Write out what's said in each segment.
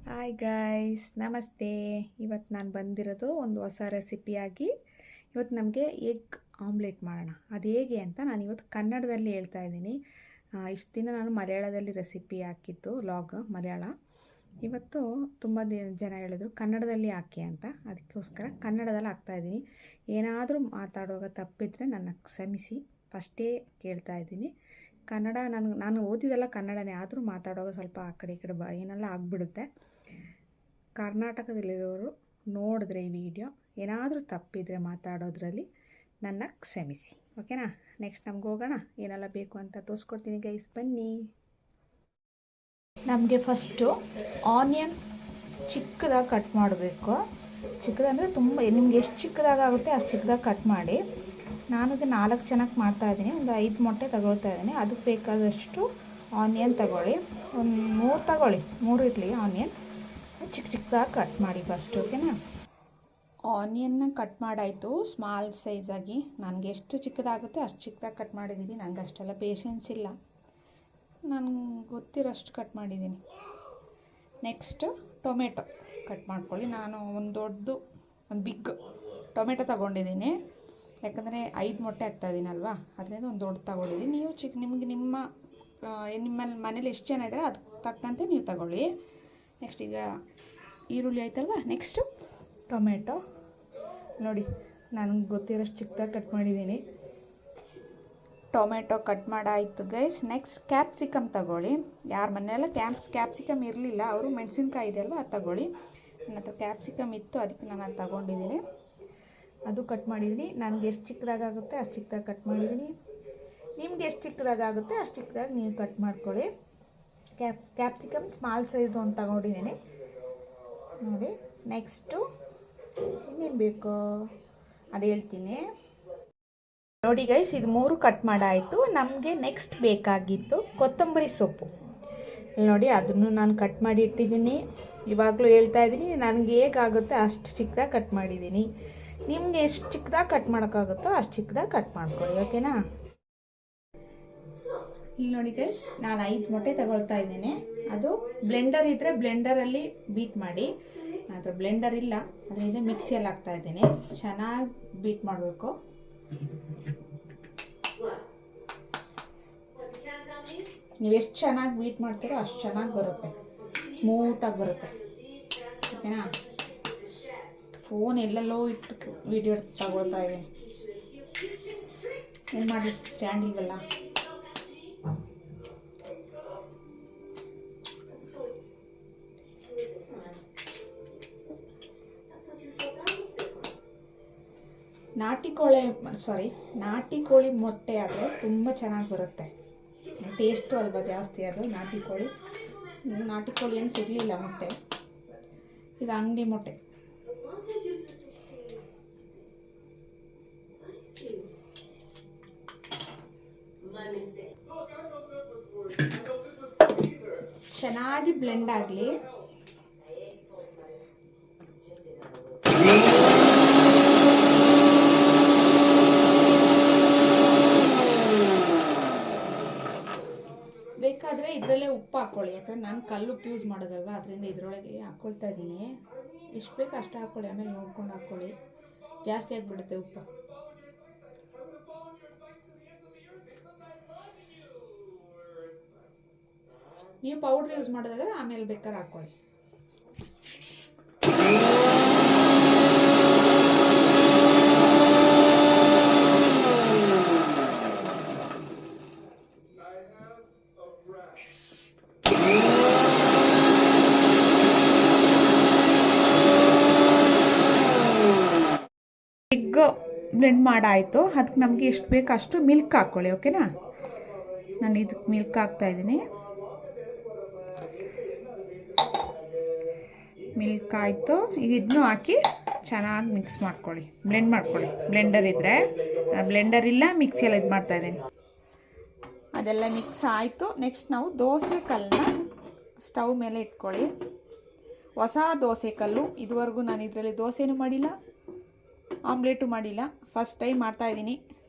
Hi guys, ನಮಸ್ತೆ. ಇವತ್ತು ನಾನು ಬಂದಿರೋದು ಒಂದು ಹೊಸ ರೆಸಿಪಿಯಾಗಿ. ಇವತ್ತು ನಮಗೆ ಎಗ್ ಆಮ್ಲೆಟ್ ಮಾಡೋಣ. ಅದು ಹೇಗೆ ಅಂತ ನಾನು ಇವತ್ತು ಕನ್ನಡದಲ್ಲಿ ಹೇಳ್ತಾ ಇದ್ದೀನಿ. ಇಷ್ಟು ದಿನ ನಾನು ಮಲಯಾಳದಲ್ಲಿ ರೆಸಿಪಿ ಹಾಕಿದ್ದು, ಲಾಗ್ ಮಲಯಾಳ. ಇವತ್ತು ತುಂಬ ಜನ ಹೇಳಿದ್ರು ಕನ್ನಡದಲ್ಲಿ ಹಾಕಿ ಅಂತ, ಅದಕ್ಕೋಸ್ಕರ ಕನ್ನಡದಲ್ಲಿ ಹಾಕ್ತಾಯಿದ್ದೀನಿ. ಏನಾದರೂ ಮಾತಾಡುವಾಗ ತಪ್ಪಿದರೆ ನನ್ನ ಕ್ಷಮಿಸಿ, ಫಸ್ಟೇ ಕೇಳ್ತಾ ಇದ್ದೀನಿ. ಕನ್ನಡ ನಾನು ಓದಿದೆಲ್ಲ ಕನ್ನಡನೇ, ಆದರೂ ಮಾತಾಡುವಾಗ ಸ್ವಲ್ಪ ಆ ಕಡೆ ಈ ಕಡೆ ಏನೆಲ್ಲ ಆಗಿಬಿಡುತ್ತೆ. ಕರ್ನಾಟಕದಲ್ಲಿರೋರು ನೋಡಿದ್ರೆ ಈ ವಿಡಿಯೋ ಏನಾದರೂ ತಪ್ಪಿದರೆ ಮಾತಾಡೋದ್ರಲ್ಲಿ ನನ್ನ ಕ್ಷಮಿಸಿ, ಓಕೆನಾ? ನೆಕ್ಸ್ಟ್ ನಮ್ಗೆ ಹೋಗೋಣ. ಏನೆಲ್ಲ ಬೇಕು ಅಂತ ತೋರಿಸ್ಕೊಡ್ತೀನಿ ಗೈಸ್, ಬನ್ನಿ. ನಮಗೆ ಫಸ್ಟು ಆನಿಯನ್ ಚಿಕ್ಕದಾಗಿ ಕಟ್ ಮಾಡಬೇಕು. ಚಿಕ್ಕದಂದರೆ ತುಂಬ, ನಿಮ್ಗೆ ಎಷ್ಟು ಚಿಕ್ಕದಾಗುತ್ತೆ ಅಷ್ಟು ಚಿಕ್ಕದಾಗಿ ಕಟ್ ಮಾಡಿ. ನಾನು ಇದು 4 ಜನಕ್ಕೆ ಮಾಡ್ತಾಯಿದ್ದೀನಿ. ಒಂದು 5 ಮೊಟ್ಟೆ ತಗೊಳ್ತಾ ಇದ್ದೀನಿ. ಅದಕ್ಕೆ ಬೇಕಾದಷ್ಟು ಆನಿಯನ್ ತಗೊಳ್ಳಿ. ಒಂದು 3 ತಗೊಳ್ಳಿ, 3 ಇರಲಿ ಆನಿಯನ್. ಚಿಕ್ಕದಾಗಿ ಕಟ್ ಮಾಡಿ ಫಸ್ಟ್, ಓಕೆನಾ? ಆನಿಯನ್ನ ಕಟ್ ಮಾಡಾಯಿತು ಸ್ಮಾಲ್ ಸೈಜಾಗಿ. ನನಗೆ ಎಷ್ಟು ಚಿಕ್ಕದಾಗುತ್ತೆ ಅಷ್ಟು ಚಿಕ್ಕದಾಗಿ ಕಟ್ ಮಾಡಿದ್ದೀನಿ. ನನಗೆ ಅಷ್ಟೆಲ್ಲ ಪೇಷನ್ಸ್ ಇಲ್ಲ, ನನಗೆ ಗೊತ್ತಿರೋಷ್ಟು ಕಟ್ ಮಾಡಿದ್ದೀನಿ. ನೆಕ್ಸ್ಟು ಟೊಮೆಟೊ ಕಟ್ ಮಾಡ್ಕೊಳ್ಳಿ. ನಾನು ಒಂದು ಬಿಗ್ ಟೊಮೆಟೊ ತಗೊಂಡಿದ್ದೀನಿ, ಯಾಕಂದರೆ 5 ಮೊಟ್ಟೆ ಹಾಕ್ತಾಯಿದ್ದೀನಲ್ವಾ, ಅದರಿಂದ ಒಂದು ದೊಡ್ಡ ತಗೊಂಡಿದ್ದೀನಿ. ನೀವು ನಿಮಗೆ ನಿಮ್ಮ ಮನೇಲಿ ಎಷ್ಟು ಜನ ಇದ್ದಾರೆ ಅದಕ್ಕೆ ತಕ್ಕಂತೆ ನೀವು ತಗೊಳ್ಳಿ. ನೆಕ್ಸ್ಟ್ ಈಗ ಈರುಳ್ಳಿ ಆಯ್ತಲ್ವ, ನೆಕ್ಸ್ಟು ಟೊಮೆಟೊ ನೋಡಿ, ನನಗೆ ಗೊತ್ತಿರೋಷ್ಟು ಚಿಕ್ಕದಾಗಿ ಕಟ್ ಮಾಡಿದ್ದೀನಿ. ಟೊಮೆಟೊ ಕಟ್ ಮಾಡಾಯಿತು ಗೈಸ್. ನೆಕ್ಸ್ಟ್ ಕ್ಯಾಪ್ಸಿಕಮ್ ತಗೊಳ್ಳಿ. ಯಾರ ಮನೆಯಲ್ಲ ಕ್ಯಾಪ್ಸಿಕಮ್ ಇರಲಿಲ್ಲ, ಅವರು ಮೆಣಸಿನ್ಕಾಯಿ ಇದೆ ಅಲ್ವ, ಅದು ತಗೊಳ್ಳಿ. ನನ್ನ ಹತ್ರ ಕ್ಯಾಪ್ಸಿಕಮ್ ಇತ್ತು, ಅದಕ್ಕೆ ನಾನು ಅದು ತಗೊಂಡಿದ್ದೀನಿ. ಅದು ಕಟ್ ಮಾಡಿದ್ದೀನಿ. ನನಗೆ ಎಷ್ಟು ಚಿಕ್ಕದಾಗುತ್ತೆ ಅಷ್ಟು ಚಿಕ್ಕದಾಗಿ ಕಟ್ ಮಾಡಿದ್ದೀನಿ. ನಿಮ್ಗೆ ಎಷ್ಟು ಚಿಕ್ಕದಾಗುತ್ತೆ ಅಷ್ಟು ಚಿಕ್ಕದಾಗಿ ನೀವು ಕಟ್ ಮಾಡ್ಕೊಳ್ಳಿ. ಕ್ಯಾಪ್ಸಿಕಮ್ ಸ್ಮಾಲ್ ಸೈಜ್ ಒಂದು ತಗೊಂಡಿದ್ದೀನಿ ನೋಡಿ. ನೆಕ್ಸ್ಟು ಇನ್ನೇನು ಬೇಕೋ ಅದು ಹೇಳ್ತೀನಿ ನೋಡಿ ಗೈಸ್. ಇದು 3 ಕಟ್ ಮಾಡಾಯಿತು. ನಮಗೆ ನೆಕ್ಸ್ಟ್ ಬೇಕಾಗಿತ್ತು ಕೊತ್ತಂಬರಿ ಸೊಪ್ಪು. ನೋಡಿ, ಅದನ್ನು ನಾನು ಕಟ್ ಮಾಡಿ ಇಟ್ಟಿದ್ದೀನಿ. ಇವಾಗಲೂ ಹೇಳ್ತಾ ಇದ್ದೀನಿ, ನನಗೆ ಹೇಗಾಗುತ್ತೆ ಅಷ್ಟು ಚಿಕ್ಕದಾಗಿ ಕಟ್ ಮಾಡಿದ್ದೀನಿ. ನಿಮಗೆ ಎಷ್ಟು ಚಿಕ್ಕದಾಗಿ ಕಟ್ ಮಾಡೋಕ್ಕಾಗುತ್ತೋ ಅಷ್ಟು ಚಿಕ್ಕದಾಗಿ ಕಟ್ ಮಾಡ್ಕೊಳ್ಳಿ, ಓಕೆನಾ? ಇಲ್ಲಿ ನೋಡಿ ಗೈಸ್, ನಾನು 5 ಮೊಟ್ಟೆ ತಗೊಳ್ತಾ ಇದ್ದೀನಿ. ಅದು ಬ್ಲೆಂಡರ್ ಇದ್ದರೆ ಬ್ಲೆಂಡರಲ್ಲಿ ಬೀಟ್ ಮಾಡಿ. ಆದರೆ ಬ್ಲೆಂಡರ್ ಇಲ್ಲ, ಅದರಿಂದ ಮಿಕ್ಸಿಯಲ್ಲಿ ಹಾಕ್ತಾ ಇದ್ದೀನಿ. ಚೆನ್ನಾಗಿ ಬೀಟ್ ಮಾಡಬೇಕು. ನೀವು ಎಷ್ಟು ಚೆನ್ನಾಗಿ ಬೀಟ್ ಮಾಡ್ತೀರೋ ಅಷ್ಟು ಚೆನ್ನಾಗಿ ಬರುತ್ತೆ, ಸ್ಮೂತಾಗಿ ಬರುತ್ತೆ, ಓಕೆನಾ? ಫೋನ್ ಎಲ್ಲೆಲ್ಲೋ ಇಟ್ಟು ವಿಡಿಯೋ ತಗೋತಾ ಇದೆ. ಏನು ಮಾಡಲಿ, ಸ್ಟ್ಯಾಂಡ್ ಇಲ್ವಲ್ಲ. ನಾಟಿ ಕೋಳಿ ಮೊಟ್ಟೆ ಆದರೆ ತುಂಬ ಚೆನ್ನಾಗಿ ಬರುತ್ತೆ. ಟೇಸ್ಟು ಅಲ್ವಾ ಜಾಸ್ತಿ ಅದು ನಾಟಿ ಕೋಳಿ. ಏನು ಸಿಗಲಿಲ್ಲ ಮೊಟ್ಟೆ, ಇದು ಅಂಗಡಿ ಮೊಟ್ಟೆ. ಚೆನ್ನಾಗಿ ಬ್ಲೆಂಡ್ ಆಗಲಿ. ಬೇಕಾದರೆ ಇದರಲ್ಲೇ ಉಪ್ಪು ಹಾಕ್ಕೊಳ್ಳಿ, ಯಾಕಂದರೆ ನಾನು ಕಲ್ಲುಪ್ಪು ಯೂಸ್ ಮಾಡೋದಲ್ವ, ಅದರಿಂದ ಇದರೊಳಗೆ ಹಾಕ್ಕೊಳ್ತಾ ಇದ್ದೀನಿ. ಎಷ್ಟು ಬೇಕು ಅಷ್ಟು ಹಾಕ್ಕೊಳ್ಳಿ, ಆಮೇಲೆ ನೋಡ್ಕೊಂಡು ಹಾಕ್ಕೊಳ್ಳಿ. ಜಾಸ್ತಿ ಆಗಿಬಿಡುತ್ತೆ ಉಪ್ಪು. ನೀವು ಪೌಡ್ರ್ ಯೂಸ್ ಮಾಡೋದಾದ್ರೆ ಆಮೇಲೆ ಬೇಕಾದ್ರೆ ಹಾಕ್ಕೊಳ್ಳಿ. ಎಗ್ ಬ್ಲೆಂಡ್ ಮಾಡಾಯಿತು. ಅದಕ್ಕೆ ನಮಗೆ ಎಷ್ಟು ಬೇಕು ಅಷ್ಟು ಮಿಲ್ಕ್ ಹಾಕ್ಕೊಳ್ಳಿ, ಓಕೆನಾ? ನಾನು ಇದಕ್ಕೆ ಮಿಲ್ಕ್ ಹಾಕ್ತಾಯಿದ್ದೀನಿ. ಮಿಲ್ಕ್ ಆಯಿತು. ಈಗ ಇದನ್ನು ಹಾಕಿ ಚೆನ್ನಾಗಿ ಮಿಕ್ಸ್ ಮಾಡ್ಕೊಳ್ಳಿ, ಬ್ಲೆಂಡ್ ಮಾಡ್ಕೊಳ್ಳಿ. ಬ್ಲೆಂಡರ್ ಇದ್ದರೆ, ಬ್ಲೆಂಡರ್ ಇಲ್ಲ, ಮಿಕ್ಸಿಯಲ್ಲಿ ಇದು ಮಾಡ್ತಾಯಿದ್ದೀನಿ. ಅದೆಲ್ಲ ಮಿಕ್ಸ್ ಆಯಿತು. ನೆಕ್ಸ್ಟ್ ನಾವು ದೋಸೆ ಕಲ್ಲನ್ನ ಸ್ಟವ್ ಮೇಲೆ ಇಟ್ಕೊಳ್ಳಿ. ಹೊಸ ದೋಸೆ ಕಲ್ಲು. ಇದುವರೆಗೂ ನಾನು ಇದರಲ್ಲಿ ದೋಸೆನೂ ಮಾಡಿಲ್ಲ, ಆಮ್ಲೆಟು ಮಾಡಿಲ್ಲ. ಫಸ್ಟ್ ಟೈಮ್ ಮಾಡ್ತಾಯಿದ್ದೀನಿ.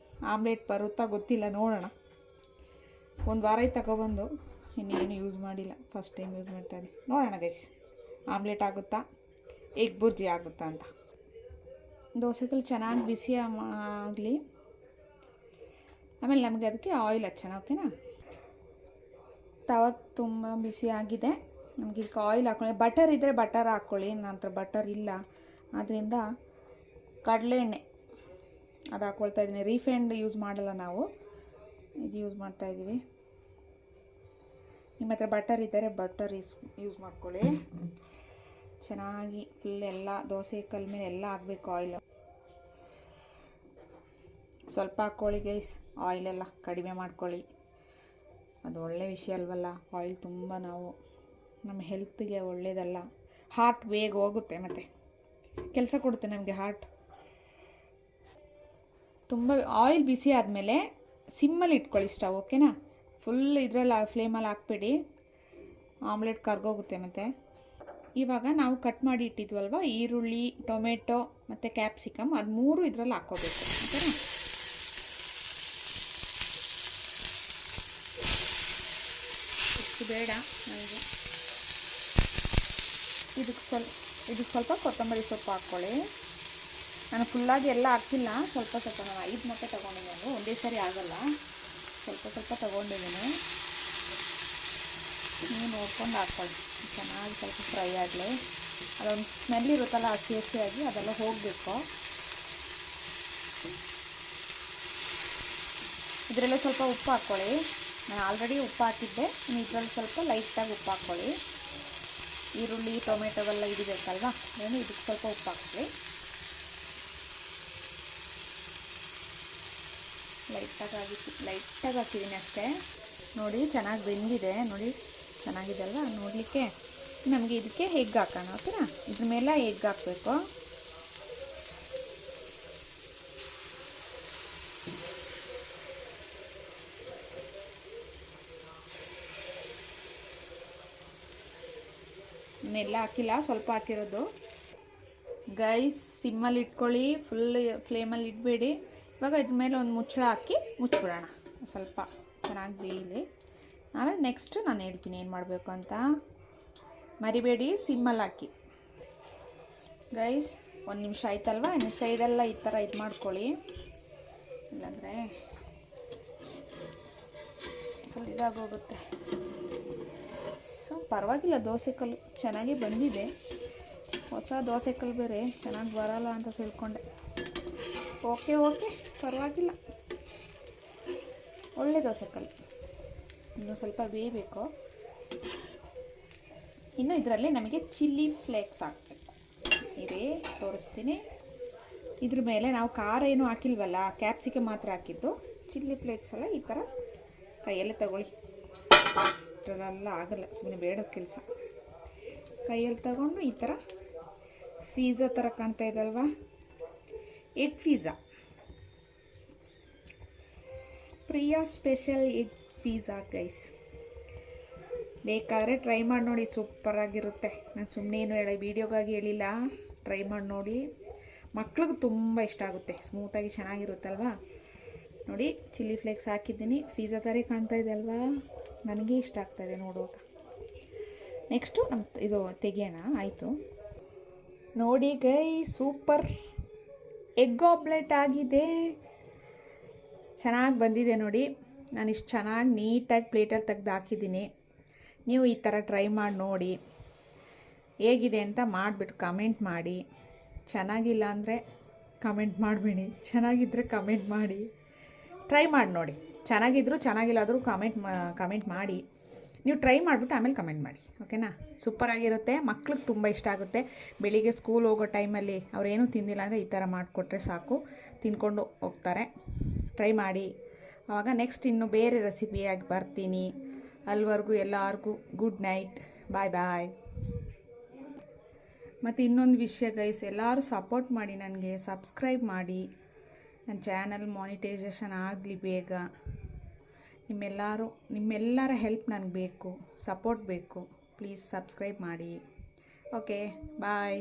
ಆಮ್ಲೆಟ್ ಬರುತ್ತಾ ಗೊತ್ತಿಲ್ಲ, ನೋಡೋಣ. ಒಂದು ವಾರ ತಗೊಬಂದು ಇನ್ನೇನು ಯೂಸ್ ಮಾಡಿಲ್ಲ, ಫಸ್ಟ್ ಟೈಮ್ ಯೂಸ್ ಮಾಡ್ತಾಯಿದ್ದೀನಿ. ನೋಡೋಣ ಗೈಸ್. ಆಮ್ಲೆಟ್ ಆಗುತ್ತಾ ಎಗ್ ಬುರ್ಜಿ ಆಗುತ್ತಾ ಅಂತ. ದೋಸೆಗಳು ಚೆನ್ನಾಗಿ ಬಿಸಿ ಆಗಲಿ. ಆಮೇಲೆ ನಮಗೆ ಅದಕ್ಕೆ ಆಯಿಲ್ ಹಚ್ಚೋಣ. ಓಕೆನಾ? ತವ ತುಂಬ ಬಿಸಿ ಆಗಿದೆ. ನಮಗೆ ಈಗ ಆಯಿಲ್ ಹಾಕೊಳ್ಳಿ. ಬಟರ್ ಇದ್ದರೆ ಬಟರ್ ಹಾಕ್ಕೊಳ್ಳಿ. ನನ್ನ ಹತ್ರ ಬಟರ್ ಇಲ್ಲ, ಆದ್ದರಿಂದ ಕಡಲೆ ಎಣ್ಣೆ ಅದು ಹಾಕ್ಕೊಳ್ತಾ ಇದ್ದೀನಿ. ರೀಫೈಂಡ್ ಯೂಸ್ ಮಾಡಲ್ಲ ನಾವು, ಇದು ಯೂಸ್ ಮಾಡ್ತಾಯಿದ್ದೀವಿ. ನಿಮ್ಮ ಹತ್ರ ಬಟರ್ ಇದ್ದರೆ ಬಟರ್ ಯೂಸ್ ಮಾಡ್ಕೊಳ್ಳಿ. ಚೆನ್ನಾಗಿ ಫುಲ್ ಎಲ್ಲ ದೋಸೆ ಕಲ್ ಮೇಲೆ ಎಲ್ಲ ಹಾಕಬೇಕು ಆಯಿಲ್. ಸ್ವಲ್ಪ ಹಾಕ್ಕೊಳ್ಳಿ ಗೈಸ್, ಆಯಿಲೆಲ್ಲ ಕಡಿಮೆ ಮಾಡ್ಕೊಳ್ಳಿ. ಅದು ಒಳ್ಳೆ ವಿಷಯ ಅಲ್ವಲ್ಲ. ಆಯಿಲ್ ತುಂಬ ನಮ್ಮ ಹೆಲ್ತ್ಗೆ ಒಳ್ಳೆಯದಲ್ಲ. ಹಾರ್ಟ್ ಬೇಗ ಹೋಗುತ್ತೆ, ಮತ್ತು ಕೆಲಸ ಕೊಡುತ್ತೆ ನಮಗೆ ಹಾರ್ಟ್. ತುಂಬ ಆಯಿಲ್ ಬಿಸಿ ಆದಮೇಲೆ ಸಿಮ್ಮಲ್ಲಿ ಇಟ್ಕೊಳ್ಳಿ ಸ್ಟವ್. ಓಕೆನಾ? ಫುಲ್ ಇದರಲ್ಲಿ ಫ್ಲೇಮಲ್ಲಿ ಹಾಕ್ಬೇಡಿ, ಆಮ್ಲೆಟ್ ಕರ್ಗೋಗುತ್ತೆ. ಮತ್ತು ಇವಾಗ ನಾವು ಕಟ್ ಮಾಡಿ ಇಟ್ಟಿದ್ವಲ್ವ ಈರುಳ್ಳಿ, ಟೊಮೆಟೊ ಮತ್ತು ಕ್ಯಾಪ್ಸಿಕಮ್, ಅದು 3 ಇದರಲ್ಲಿ ಹಾಕ್ಕೋಬೇಕು. ಓಕೆನಾ? ಇಷ್ಟು ಬೇಡ ನನಗೆ. ಇದಕ್ಕೆ ಸ್ವಲ್ಪ ಕೊತ್ತಂಬರಿ ಸೊಪ್ಪು ಹಾಕ್ಕೊಳ್ಳಿ. ನಾನು ಫುಲ್ಲಾಗಿ ಎಲ್ಲ ಹಾಕ್ತಿಲ್ಲ, ಸ್ವಲ್ಪ ನಾನು 5 ಮೊಟ್ಟೆ ತೊಗೊಂಡಿದ್ದೀನಿ. ಒಂದೇ ಸಾರಿ ಆಗೋಲ್ಲ, ಸ್ವಲ್ಪ ತೊಗೊಂಡಿದ್ದೀನಿ. ನೀವು ನೋಡ್ಕೊಂಡು ಹಾಕ್ಕೊಳ್ಳಿ. ಚೆನ್ನಾಗಿ ಸ್ವಲ್ಪ ಫ್ರೈ ಆಗಲಿ. ಅದೊಂದು ಸ್ಮೆಲ್ ಇರುತ್ತಲ್ಲ, ಹಸಿಯಾಗಿ ಅದೆಲ್ಲ ಹೋಗಬೇಕು. ಇದರಲ್ಲೇ ಸ್ವಲ್ಪ ಉಪ್ಪು ಹಾಕ್ಕೊಳ್ಳಿ. ನಾನು ಆಲ್ರೆಡಿ ಉಪ್ಪು ಹಾಕಿದ್ದೆ, ಇನ್ನು ಇದರಲ್ಲಿ ಸ್ವಲ್ಪ ಲೈಟಾಗಿ ಉಪ್ಪು ಹಾಕ್ಕೊಳ್ಳಿ. ಈರುಳ್ಳಿ ಟೊಮೆಟೊವೆಲ್ಲ ಇಡಬೇಕಲ್ವ, ಏನು ಇದಕ್ಕೆ ಸ್ವಲ್ಪ ಉಪ್ಪು ಹಾಕ್ಕೊಳ್ಳಿ. ಲೈಟಾಗಿ ಹಾಕಿದ್ದೀನಿ ಅಷ್ಟೇ. ನೋಡಿ ಚೆನ್ನಾಗಿ ಬೆಂದಿದೆ, ನೋಡಿ ಚೆನ್ನಾಗಿದೆ ಅಲ್ವಾ ನೋಡಲಿಕ್ಕೆ. ನಮಗೆ ಇದಕ್ಕೆ ಎಗ್ ಹಾಕೋಣ. ಓಕೆನಾ? ಇದ್ರ ಮೇಲೆ ಎಗ್ ಹಾಕಬೇಕು. ಇನ್ನೆಲ್ಲ ಹಾಕಿಲ್ಲ, ಸ್ವಲ್ಪ ಹಾಕಿರೋದು. ಗೈಸ್ ಸಿಮ್ಮಲ್ಲಿ ಇಟ್ಕೊಳ್ಳಿ, ಫುಲ್ ಫ್ಲೇಮಲ್ಲಿ ಇಡಬೇಡಿ. ಇವಾಗ ಇದ್ರ ಮೇಲೆ ಒಂದು ಮುಚ್ಚಳ ಹಾಕಿ ಮುಚ್ಚಿಬಿಡೋಣ, ಸ್ವಲ್ಪ ಚೆನ್ನಾಗಿ ಬೇಯಲಿ. ಆಮೇಲೆ ನೆಕ್ಸ್ಟ್ ನಾನು ಹೇಳ್ತೀನಿ ಏನು ಮಾಡಬೇಕು ಅಂತ. ಮರಿಬೇಡಿ, ಸಿಮ್ಮಲ್ಲಿ ಹಾಕಿ. ಗೈಸ್ 1 ನಿಮಿಷ ಆಯ್ತಲ್ವ, ಇನ್ನು ಸೈಡೆಲ್ಲ ಈ ಥರ ಇದು ಮಾಡ್ಕೊಳ್ಳಿ, ಇಲ್ಲಾಂದರೆ ಫುಲ್ ಇದಾಗೋಗುತ್ತೆ. ಸೊ ಪರವಾಗಿಲ್ಲ, ದೋಸೆ ಕಲ್ಲು ಚೆನ್ನಾಗಿ ಬಂದಿದೆ. ಹೊಸ ದೋಸೆ ಕಲ್ಲು ಬೇರೆ ಚೆನ್ನಾಗಿ ಬರಲ್ಲ ಅಂತ ತಿಳ್ಕೊಂಡೆ. ಓಕೆ ಪರವಾಗಿಲ್ಲ, ಒಳ್ಳೆ ದೋಸೆ ಕಲ್ಲು. ಇನ್ನೂ ಸ್ವಲ್ಪ ಬೇಯಬೇಕು. ಇನ್ನು ಇದರಲ್ಲಿ ನಮಗೆ ಚಿಲ್ಲಿ ಫ್ಲೇಕ್ಸ್ ಹಾಕಬೇಕು. ಇದೇ ತೋರಿಸ್ತೀನಿ. ಇದ್ರ ಮೇಲೆ ನಾವು ಖಾರ ಏನೂ ಹಾಕಿಲ್ವಲ್ಲ, ಕ್ಯಾಪ್ಸಿಕಮ್ ಮಾತ್ರ ಹಾಕಿದ್ದು. ಚಿಲ್ಲಿ ಫ್ಲೇಕ್ಸ್ ಎಲ್ಲ ಈ ಥರ ಕೈಯಲ್ಲೇ ತಗೊಳ್ಳಿ. ಇಷ್ಟರೆಲ್ಲ ಆಗಲ್ಲ, ಸುಮ್ಮನೆ ಬೇಡ ಕೆಲಸ. ಕೈಯಲ್ಲಿ ತಗೊಂಡು ಈ ಥರ ಪಿಜ್ಜಾ ಥರ ಕಾಣ್ತಾ ಇದಲ್ವಾ, egg pizza, Priya special egg pizza guys. ಬೇಕಾದರೆ ಟ್ರೈ ಮಾಡಿ ನೋಡಿ, ಸೂಪರಾಗಿರುತ್ತೆ. ನಾನು ಸುಮ್ಮನೆ ಏನು ವೀಡಿಯೋಗಾಗಿ ಹೇಳಿಲ್ಲ, ಟ್ರೈ ಮಾಡಿ ನೋಡಿ. ಮಕ್ಳಿಗೆ ತುಂಬ ಇಷ್ಟ ಆಗುತ್ತೆ, ಸ್ಮೂತಾಗಿ ಚೆನ್ನಾಗಿರುತ್ತಲ್ವಾ. ನೋಡಿ ಚಿಲ್ಲಿ ಫ್ಲೇಕ್ಸ್ ಹಾಕಿದ್ದೀನಿ, ಪಿಜ್ಜಾ ಥರ ಕಾಣ್ತಾ ಇದೆ ಅಲ್ವಾ, ನನಗೆ ಇಷ್ಟ ಆಗ್ತಾಯಿದೆ ನೋಡುವಾಗ. ನೆಕ್ಸ್ಟು ಇದು ತೆಗಿಯೋಣ. ಆಯಿತು ನೋಡಿ ಗೈ, ಸೂಪರ್ ಎಗ್ ಆಮ್ಲೆಟ್ ಆಗಿದೆ. ಚೆನ್ನಾಗಿ ಬಂದಿದೆ ನೋಡಿ. ನಾನು ಇಷ್ಟು ಚೆನ್ನಾಗಿ ನೀಟಾಗಿ ಪ್ಲೇಟಲ್ಲಿ ತೆಗೆದು ಹಾಕಿದ್ದೀನಿ. ನೀವು ಈ ಥರ ಟ್ರೈ ಮಾಡಿ ನೋಡಿ, ಹೇಗಿದೆ ಅಂತ ಮಾಡಿಬಿಟ್ಟು ಕಮೆಂಟ್ ಮಾಡಿ. ಚೆನ್ನಾಗಿಲ್ಲ ಅಂದರೆ ಕಮೆಂಟ್ ಮಾಡಬೇಡಿ, ಚೆನ್ನಾಗಿದ್ದರೆ ಕಮೆಂಟ್ ಮಾಡಿ. ಟ್ರೈ ಮಾಡಿ ನೋಡಿ, ಚೆನ್ನಾಗಿದ್ದರೂ ಚೆನ್ನಾಗಿಲ್ಲಾದರೂ ಕಮೆಂಟ್ ಮಾಡಿ. ನೀವು ಟ್ರೈ ಮಾಡಿಬಿಟ್ಟು ಆಮೇಲೆ ಕಮೆಂಟ್ ಮಾಡಿ. ಓಕೆನಾ? ಸೂಪರಾಗಿರುತ್ತೆ, ಮಕ್ಳಿಗೆ ತುಂಬ ಇಷ್ಟ ಆಗುತ್ತೆ. ಬೆಳಿಗ್ಗೆ ಸ್ಕೂಲ್ ಹೋಗೋ ಟೈಮಲ್ಲಿ ಅವ್ರೇನೂ ತಿಂದಿಲ್ಲ ಅಂದರೆ ಈ ಥರ ಮಾಡಿಕೊಟ್ರೆ ಸಾಕು, ತಿನ್ಕೊಂಡು ಹೋಗ್ತಾರೆ. ಟ್ರೈ ಮಾಡಿ. ಆವಾಗ ನೆಕ್ಸ್ಟ್ ಇನ್ನು ಬೇರೆ ರೆಸಿಪಿಯಾಗಿ ಬರ್ತೀನಿ. ಅಲ್ಲಿವರೆಗೂ ಎಲ್ಲರಿಗೂ ಗುಡ್ ನೈಟ್, ಬಾಯ್. ಮತ್ತು ಇನ್ನೊಂದು ವಿಷಯ ಗೈಸ್, ಎಲ್ಲರೂ ಸಪೋರ್ಟ್ ಮಾಡಿ, ನನಗೆ ಸಬ್ಸ್ಕ್ರೈಬ್ ಮಾಡಿ. ನನ್ನ ಚಾನಲ್ ಮಾನಿಟೈಸೇಷನ್ ಆಗಲಿ ಬೇಗ. ನಿಮ್ಮೆಲ್ಲರ ಹೆಲ್ಪ್ ನನಗೆ ಬೇಕು, ಸಪೋರ್ಟ್ ಬೇಕು. ಪ್ಲೀಸ್ ಸಬ್ಸ್ಕ್ರೈಬ್ ಮಾಡಿ. ಓಕೆ ಬಾಯ್.